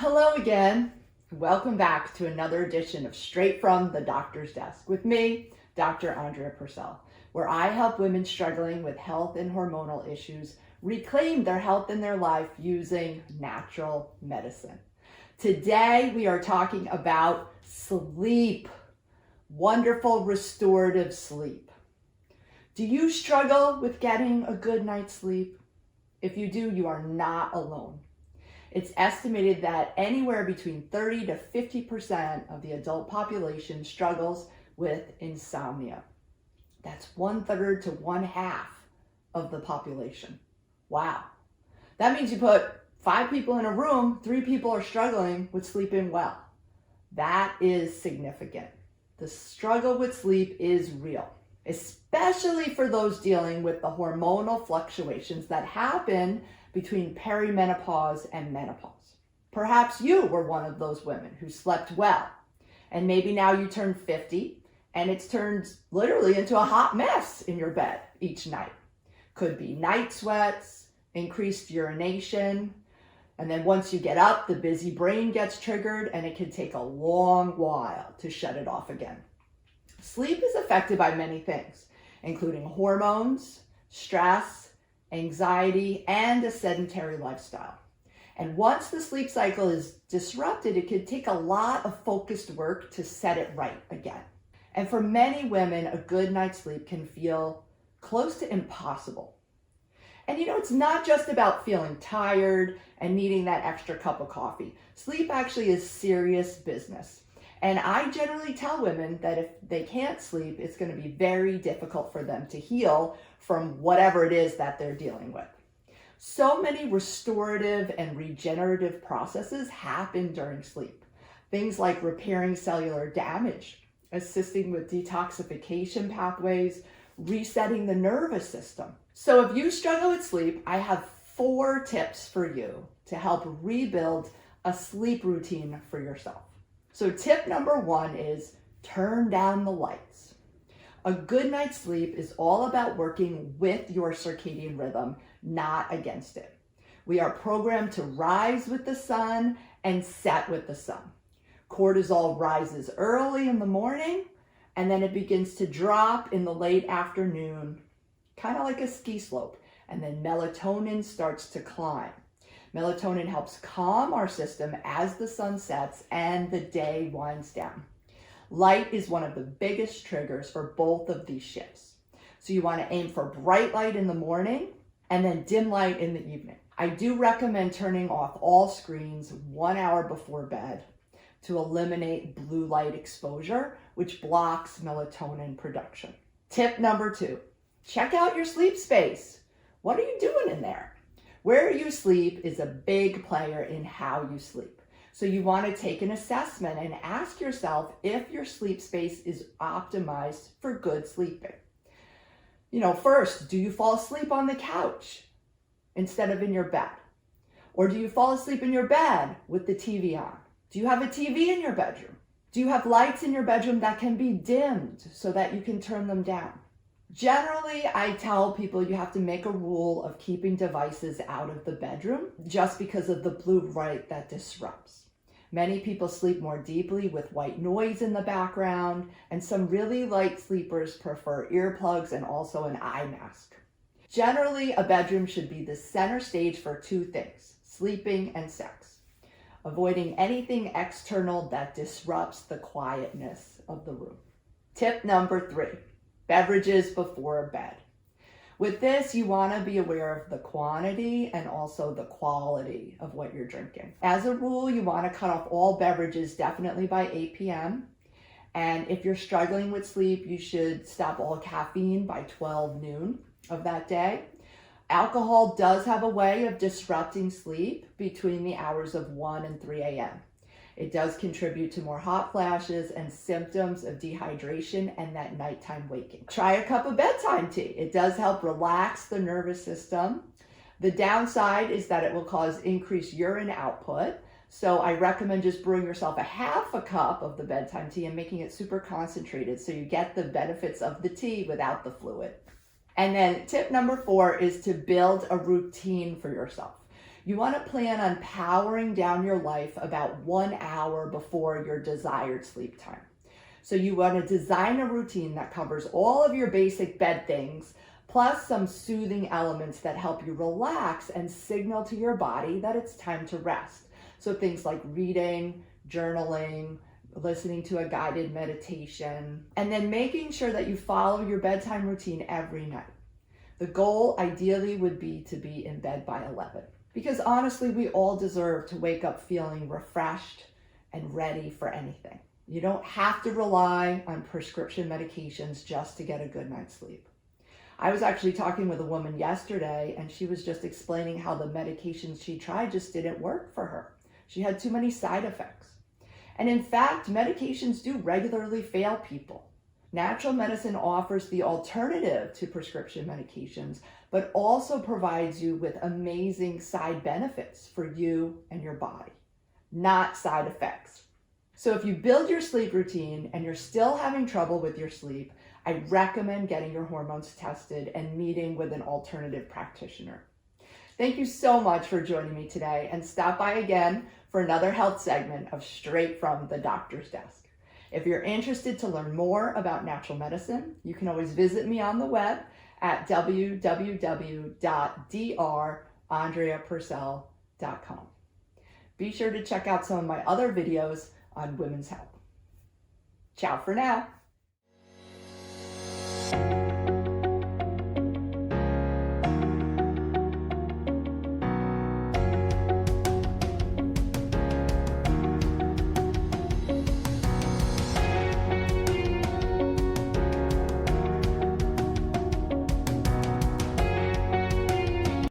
Hello again. Welcome back to another edition of Straight from the Doctor's Desk with me, Dr. Andrea Purcell, where I help women struggling with health and hormonal issues reclaim their health in their life using natural medicine. Today we are talking about sleep, wonderful restorative sleep. Do you struggle with getting a good night's sleep? If you do, you are not alone. It's estimated that anywhere between 30 to 50% of the adult population struggles with insomnia. That's 1/3 to 1/2 of the population. Wow. That means you put 5 people in a room, 3 people are struggling with sleeping well. That is significant. The struggle with sleep is real, especially for those dealing with the hormonal fluctuations that happen between perimenopause and menopause. Perhaps you were one of those women who slept well, and maybe now you turn 50 and it's turned literally into a hot mess in your bed each night. Could be night sweats, increased urination, and then once you get up, the busy brain gets triggered and it can take a long while to shut it off again. Sleep is affected by many things, including hormones, stress, anxiety, and a sedentary lifestyle. And once the sleep cycle is disrupted, it can take a lot of focused work to set it right again. And for many women, a good night's sleep can feel close to impossible. And it's not just about feeling tired and needing that extra cup of coffee. Sleep actually is serious business. And I generally tell women that if they can't sleep, it's going to be very difficult for them to heal from whatever it is that they're dealing with. So many restorative and regenerative processes happen during sleep. Things like repairing cellular damage, assisting with detoxification pathways, resetting the nervous system. So if you struggle with sleep, I have 4 tips for you to help rebuild a sleep routine for yourself. So tip number 1 is turn down the lights. A good night's sleep is all about working with your circadian rhythm, not against it. We are programmed to rise with the sun and set with the sun. Cortisol rises early in the morning and then it begins to drop in the late afternoon, kind of like a ski slope, and then melatonin starts to climb. Melatonin helps calm our system as the sun sets and the day winds down. Light is one of the biggest triggers for both of these shifts. So you want to aim for bright light in the morning and then dim light in the evening. I do recommend turning off all screens 1 hour before bed to eliminate blue light exposure, which blocks melatonin production. Tip number 2, check out your sleep space. What are you doing in there? Where you sleep is a big player in how you sleep. So you want to take an assessment and ask yourself if your sleep space is optimized for good sleeping. First, do you fall asleep on the couch instead of in your bed? Or do you fall asleep in your bed with the TV on? Do you have a TV in your bedroom? Do you have lights in your bedroom that can be dimmed so that you can turn them down? Generally, I tell people you have to make a rule of keeping devices out of the bedroom just because of the blue light that disrupts. Many people sleep more deeply with white noise in the background, and some really light sleepers prefer earplugs and also an eye mask. Generally, a bedroom should be the center stage for 2 things, sleeping and sex, avoiding anything external that disrupts the quietness of the room. Tip number 3. Beverages before bed. With this, you want to be aware of the quantity and also the quality of what you're drinking. As a rule, you want to cut off all beverages definitely by 8 p.m. And if you're struggling with sleep, you should stop all caffeine by 12 noon of that day. Alcohol does have a way of disrupting sleep between the hours of 1 and 3 a.m. It does contribute to more hot flashes and symptoms of dehydration and that nighttime waking. Try a cup of bedtime tea. It does help relax the nervous system. The downside is that it will cause increased urine output. So I recommend just brewing yourself a half a cup of the bedtime tea and making it super concentrated so you get the benefits of the tea without the fluid. And then tip number 4 is to build a routine for yourself. You want to plan on powering down your life about 1 hour before your desired sleep time. So you want to design a routine that covers all of your basic bed things, plus some soothing elements that help you relax and signal to your body that it's time to rest. So things like reading, journaling, listening to a guided meditation, and then making sure that you follow your bedtime routine every night. The goal ideally would be to be in bed by 11. Because honestly, we all deserve to wake up feeling refreshed and ready for anything. You don't have to rely on prescription medications just to get a good night's sleep. I was actually talking with a woman yesterday, and she was just explaining how the medications she tried just didn't work for her. She had too many side effects. And in fact, medications do regularly fail people. Natural medicine offers the alternative to prescription medications, but also provides you with amazing side benefits for you and your body, not side effects. So if you build your sleep routine and you're still having trouble with your sleep, I recommend getting your hormones tested and meeting with an alternative practitioner. Thank you so much for joining me today, and stop by again for another health segment of Straight from the Doctor's Desk. If you're interested to learn more about natural medicine, you can always visit me on the web at www.drandreapurcell.com. Be sure to check out some of my other videos on women's health. Ciao for now.